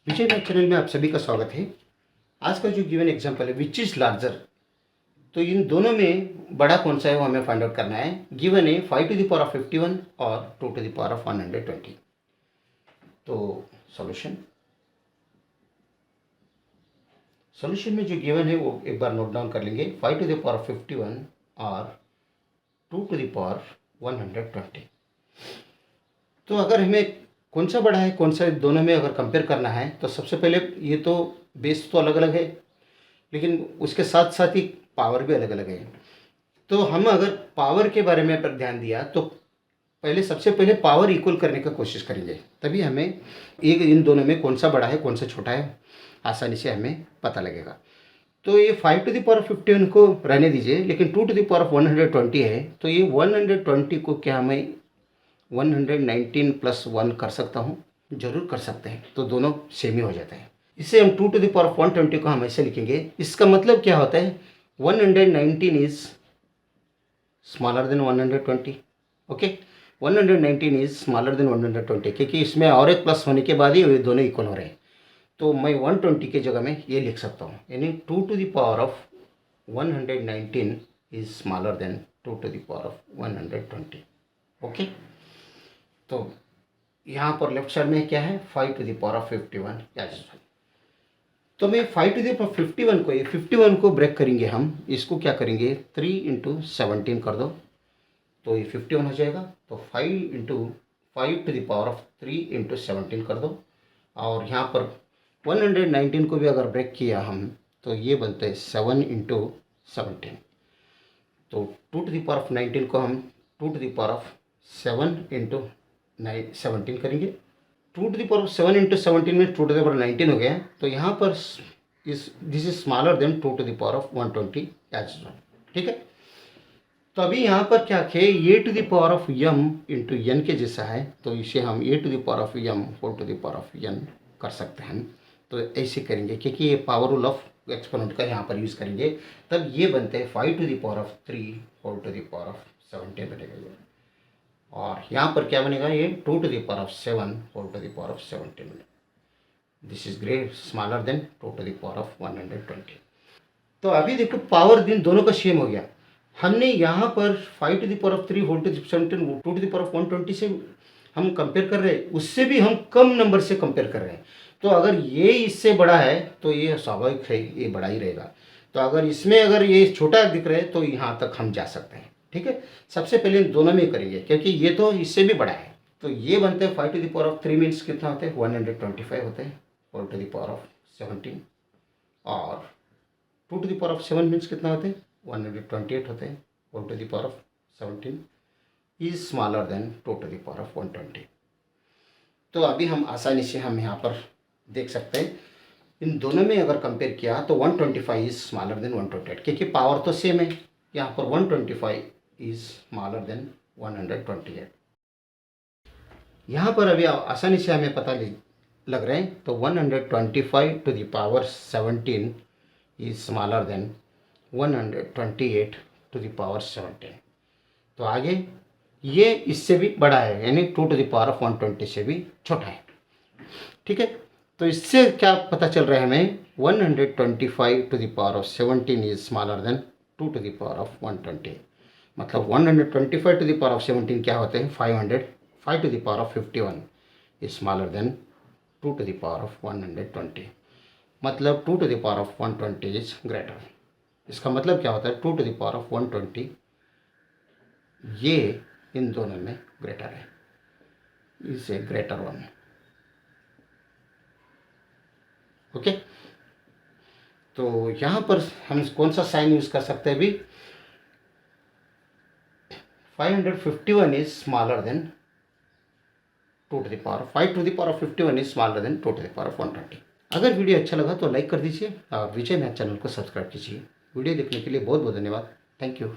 विजय math channel में आप सभी का स्वागत है। आज का जो गिवन एग्जांपल है विच इज़ लार्जर, तो इन दोनों में बड़ा कौन सा है वो हमें फाइंड आउट करना है। गिवन है 5⁻51 और 2⁻120। तो सॉल्यूशन में जो गिवन है वो एक बार नोट डाउन कर लेंगे। 5⁻51 और 2⁻120। तो अगर हमें कौन सा बड़ा है कौन सा दोनों में अगर कंपेयर करना है तो सबसे पहले ये तो बेस तो अलग अलग है, लेकिन उसके साथ साथ ही पावर भी अलग अलग है। तो हम अगर पावर के बारे में पर ध्यान दिया तो सबसे पहले पावर इक्वल करने का कोशिश करेंगे, तभी हमें एक इन दोनों में कौन सा बड़ा है कौन सा छोटा है आसानी से हमें पता लगेगा। तो ये 5⁻51 को रहने दीजिए, लेकिन 2⁻120 है तो ये 120 को क्या हमें 119 + 1 कर सकता हूँ? जरूर कर सकते हैं, तो दोनों सेम ही हो जाता है। इसे हम 2⁻120 को हम ऐसे लिखेंगे। इसका मतलब क्या होता है? 119 is smaller then 120। Okay, 119 is smaller then 120, क्योंकि इसमें और एक प्लस होने के बाद ही ये दोनों इक्वल हो रहे हैं। तो मैं 120 की जगह में ये लिख सकता हूँ, यानी 2⁻119 इज स्मॉलर देन 2⁻120। ओके, तो यहाँ पर लेफ्ट साइड में क्या है? 5⁻51। तो मैं 5⁻51 को 51 को ब्रेक करेंगे हम, इसको क्या करेंगे 3 × 17 कर दो तो ये 51 हो जाएगा। तो 5⁻3 × 17 कर दो, और यहाँ पर 119 को भी अगर ब्रेक किया हम तो ये बनता है 7 × 17। तो 2⁻19 को हम 2⁻7 × 17 करेंगे। 2⁻7 × 17 में 2⁻19 हो गया। तो यहाँ पर this is smaller than 2⁻120 as well. ठीक है, तो अभी यहाँ पर क्या है, a⁻m × n के जैसा है, तो इसे हम a⁻m कर सकते हैं। तो ऐसे करेंगे क्योंकि ये पावर रूल ऑफ एक्सपोनेंट का यहाँ पर यूज़ करेंगे, तब ये बनते हैं 5⁻3 बनेगा। और यहाँ पर क्या बनेगा? ये 2⁻7 this is great smaller than 2⁻120। तो अभी देखो पावर दिन दोनों का सेम हो गया। हमने यहाँ पर 5⁻3 2⁻120 से हम कंपेयर कर रहे हैं, उससे भी हम कम नंबर से कंपेयर कर रहे हैं। तो अगर ये इससे बड़ा है तो ये स्वाभाविक है, ये बड़ा ही रहेगा। तो अगर इसमें अगर ये छोटा दिख रहा है तो यहाँ तक हम जा सकते हैं। ठीक है, सबसे पहले दोनों में करेंगे क्योंकि ये तो इससे भी बड़ा है। तो ये बनते हैं 5⁻3 मीन्स कितना होते हैं? 125 होते हैं 4⁻17। और 2⁻7 मीन्स कितना होते हैं? 128 होते हैं 4⁻17 इज स्मॉलर देन 2⁻120। तो अभी हम आसानी से हम यहाँ पर देख सकते हैं, इन दोनों में अगर कंपेयर किया तो 125 इज स्मॉलर देन 128, क्योंकि पावर तो सेम है। यहाँ पर 125 इज स्मॉलर देन 128। यहाँ पर अभी आसानी से हमें पता लग रहा है, तो 125⁻17 इज स्मॉलर देन 128⁻17। तो आगे ये इससे भी बड़ा है, यानी 2⁻120 से भी छोटा है। ठीक है, तो इससे क्या पता चल रहा है हमें? 125⁻17 इज स्मॉलर देन 2⁻120। मतलब 125⁻17 क्या होते हैं? 5⁻51 इज स्मॉलर देन 2⁻120। मतलब 2⁻120 इज ग्रेटर। इसका मतलब क्या होता है? 2⁻120 ये इन दोनों में ग्रेटर है, इसे ग्रेटर वन। ओके, तो यहाँ पर हम कौन सा साइन यूज कर सकते हैं? अभी 551 is smaller then 5⁻51 is smaller than 2⁻120। अगर वीडियो अच्छा लगा तो लाइक कर दीजिए और विजय मैथ चैनल को सब्सक्राइब कीजिए। वीडियो देखने के लिए बहुत बहुत धन्यवाद। Thank you.